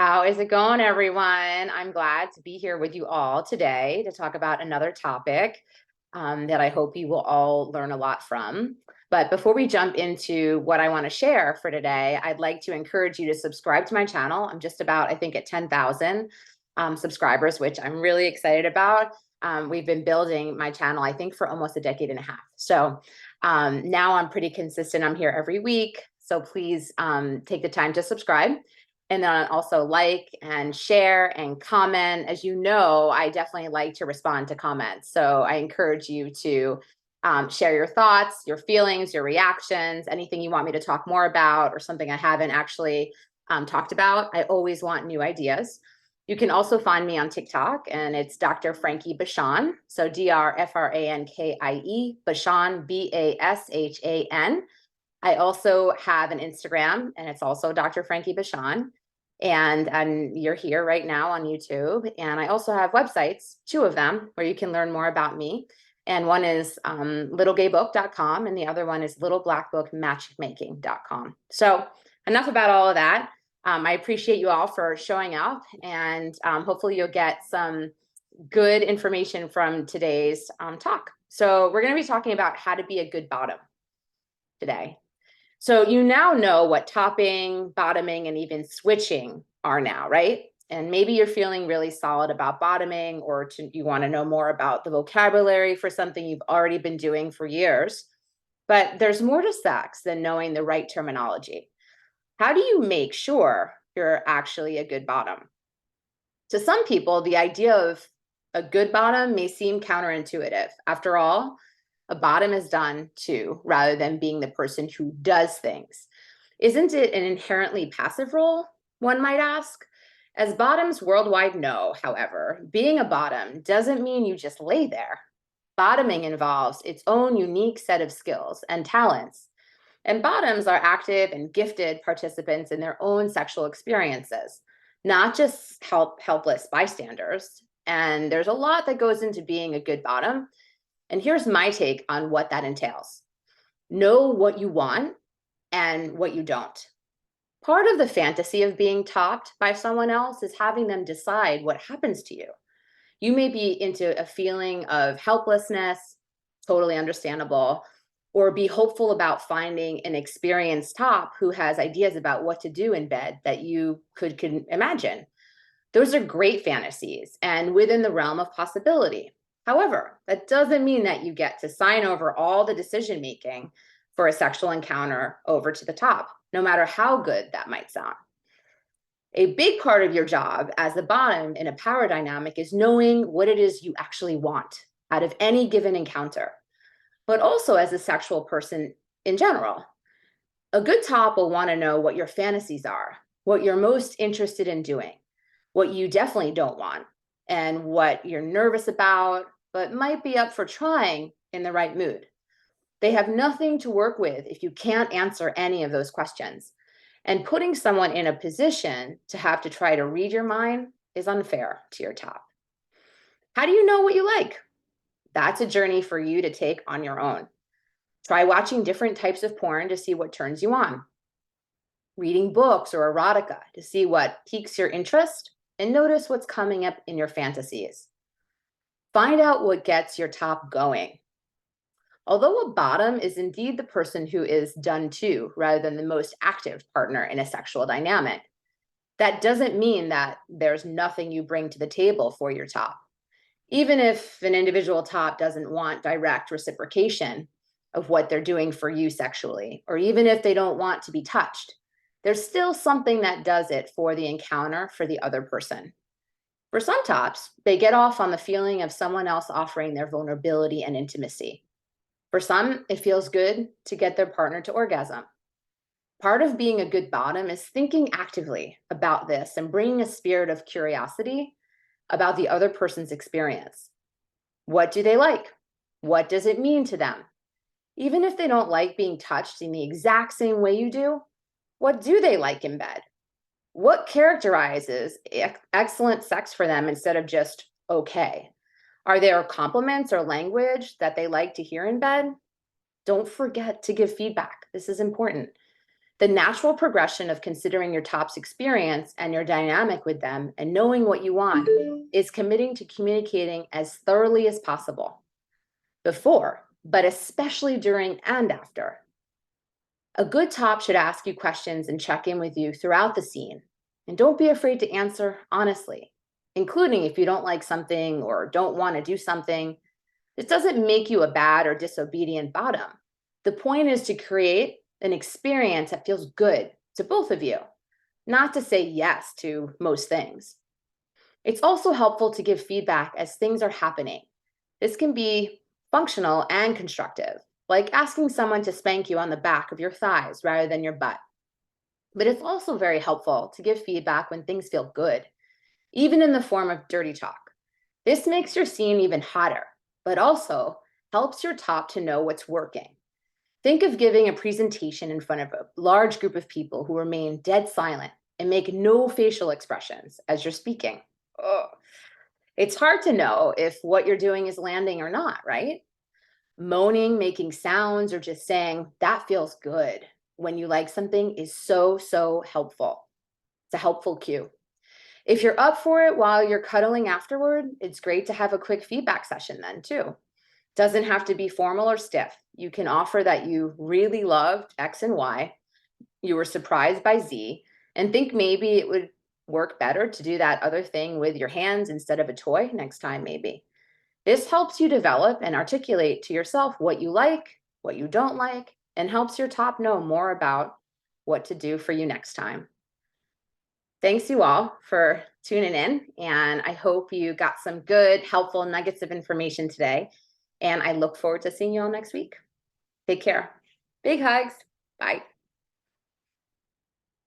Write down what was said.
How is it going, everyone? I'm glad to be here with you all today to talk about another topic that I hope you will all learn a lot from. But before we jump into what I want to share for today, I'd like to encourage you to subscribe to my channel. I'm just about, I think, at 10,000 subscribers, which I'm really excited about. We've been building my channel, I think, for almost a decade and a half. So now I'm pretty consistent. I'm here every week. So please take the time to subscribe. And then also like and share and comment. As you know, I definitely like to respond to comments. So I encourage you to share your thoughts, your feelings, your reactions, anything you want me to talk more about or something I haven't actually talked about. I always want new ideas. You can also find me on TikTok, and it's Dr. Frankie Bashan. So DrFrankie, Bashan, Bashan. I also have an Instagram, and it's also Dr. Frankie Bashan. And you're here right now on YouTube. And I also have websites, two of them, where you can learn more about me. And one is littlegaybook.com, and the other one is littleblackbookmatchmaking.com. So enough about all of that. I appreciate you all for showing up, and hopefully you'll get some good information from today's talk. So we're going to be talking about how to be a good bottom today. So you now know what topping, bottoming, and even switching are now, right? And maybe you're feeling really solid about bottoming, or you want to know more about the vocabulary for something you've already been doing for years. But there's more to sex than knowing the right terminology. How do you make sure you're actually a good bottom? To some people, the idea of a good bottom may seem counterintuitive. After all, a bottom is done too, rather than being the person who does things. Isn't it an inherently passive role, one might ask? As bottoms worldwide know, however, being a bottom doesn't mean you just lay there. Bottoming involves its own unique set of skills and talents. And bottoms are active and gifted participants in their own sexual experiences, not just helpless bystanders. And there's a lot that goes into being a good bottom. And here's my take on what that entails. Know what you want and what you don't. Part of the fantasy of being topped by someone else is having them decide what happens to you. You may be into a feeling of helplessness, totally understandable, or be hopeful about finding an experienced top who has ideas about what to do in bed that you could imagine. Those are great fantasies and within the realm of possibility. However, that doesn't mean that you get to sign over all the decision-making for a sexual encounter over to the top, no matter how good that might sound. A big part of your job as the bottom in a power dynamic is knowing what it is you actually want out of any given encounter, but also as a sexual person in general. A good top will want to know what your fantasies are, what you're most interested in doing, what you definitely don't want, and what you're nervous about, but might be up for trying in the right mood. They have nothing to work with if you can't answer any of those questions. And putting someone in a position to have to try to read your mind is unfair to your top. How do you know what you like? That's a journey for you to take on your own. Try watching different types of porn to see what turns you on. Reading books or erotica to see what piques your interest, and notice what's coming up in your fantasies. Find out what gets your top going. Although a bottom is indeed the person who is done to rather than the most active partner in a sexual dynamic, that doesn't mean that there's nothing you bring to the table for your top. Even if an individual top doesn't want direct reciprocation of what they're doing for you sexually, or even if they don't want to be touched, there's still something that does it for the encounter for the other person. For some tops, they get off on the feeling of someone else offering their vulnerability and intimacy. For some, it feels good to get their partner to orgasm. Part of being a good bottom is thinking actively about this and bringing a spirit of curiosity about the other person's experience. What do they like? What does it mean to them? Even if they don't like being touched in the exact same way you do, what do they like in bed? What characterizes excellent sex for them instead of just okay? Are there compliments or language that they like to hear in bed? Don't forget to give feedback. This is important. The natural progression of considering your top's experience and your dynamic with them and knowing what you want is committing to communicating as thoroughly as possible before, but especially during and after. A good top should ask you questions and check in with you throughout the scene. And don't be afraid to answer honestly, including if you don't like something or don't want to do something. This doesn't make you a bad or disobedient bottom. The point is to create an experience that feels good to both of you, not to say yes to most things. It's also helpful to give feedback as things are happening. This can be functional and constructive, like asking someone to spank you on the back of your thighs rather than your butt. But it's also very helpful to give feedback when things feel good, even in the form of dirty talk. This makes your scene even hotter, but also helps your top to know what's working. Think of giving a presentation in front of a large group of people who remain dead silent and make no facial expressions as you're speaking. Oh, it's hard to know if what you're doing is landing or not, right? Moaning, making sounds, or just saying, that feels good when you like something is so helpful. It's a helpful cue. If you're up for it while you're cuddling afterward, it's great to have a quick feedback session then too. Doesn't have to be formal or stiff. You can offer that you really loved X and Y, you were surprised by Z, and think maybe it would work better to do that other thing with your hands instead of a toy next time maybe. This helps you develop and articulate to yourself what you like, what you don't like, and helps your top know more about what to do for you next time. Thanks you all for tuning in, and I hope you got some good, helpful nuggets of information today. And I look forward to seeing you all next week. Take care. Big hugs. Bye.